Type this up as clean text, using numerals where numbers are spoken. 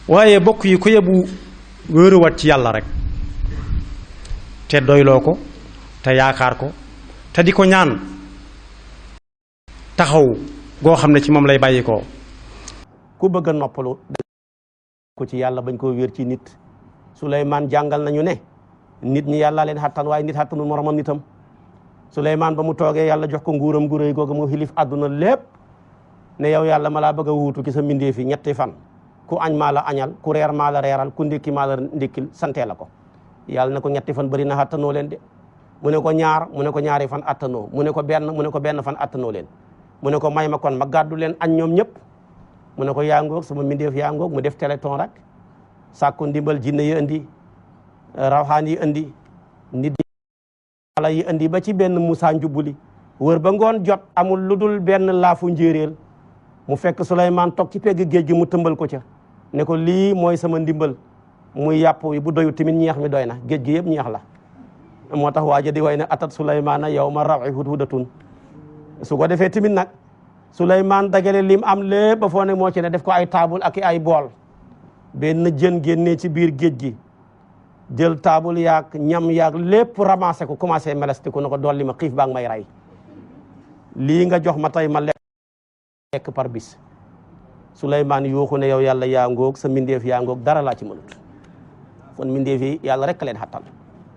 waaye bokk yi ku yebu wéeruwaat ci yàlla rek te doyloo ko te yaakaar ko te di ko ñaan taxaw goo xam ne ci moom lay bàyyi ko ku bëgg a noppalu ko ci yàlla bañ koo wéer ci nit. Suleymaan jàngal nañu ne nit ñi yàlla leen xattan waaye nit xattanul moromam nitam. Suleymaan ba mu toogee yàlla jox ko nguuram gu réy googu mu xilif àdduna lépp ne yow yàlla ma laa bëgg a wuutu ci sa mbindee fi ñetti fan ku añ maa la añal ku reer maa la reeral ku ndékki maa la ndékkil santee la ko. yàlla ne ko ñetti fan bëri na xattanoo leen de mu ne ko ñaar mu ne ko ñaari fan attanoo mu ne ko benn fan attanoo leen mu ne ko may ma kon ma gàddu leen añ ñoom ñëpp mu ne ko yaa ngoog sama mbindeef yaa ngoog mu def téléthon rek sàkku ndimbal jinne yi indi rawxaan yi indi nit ala yi indi ba ci benn Musaa Njubbuli wër ba ngoon jot amul lu dul benn laafu njéeréel mu fekk Suleymaan toog ci pegg géej gi mu tëmbal ko ca ne ko lii mooy sama ndimbal muy yàpp yi bu doyu tamit ñeex mi doy na géej gi yëpp ñeex la moo tax waaja di way ne atat Suleymaana yawma rawi hudhudatun su ko defee tamit nag Suleymaan dagale lim am lépp ba foo ne moo ci ne def ko ay taabul ak ay bool benn jën génnee ci biir géej gi jël taabul yaag ñam yaag lépp ramassé ko commencé melesti ko na ko dolli ma xiif baa ngi may rey lii nga jox ma tey ma lekk par bis Suleymaan yuuxu ne yow yàlla yaa ngoog sa mbindeef yaa ngoog dara laa ci mënut kon mbindeef yi yàlla rek leen xattal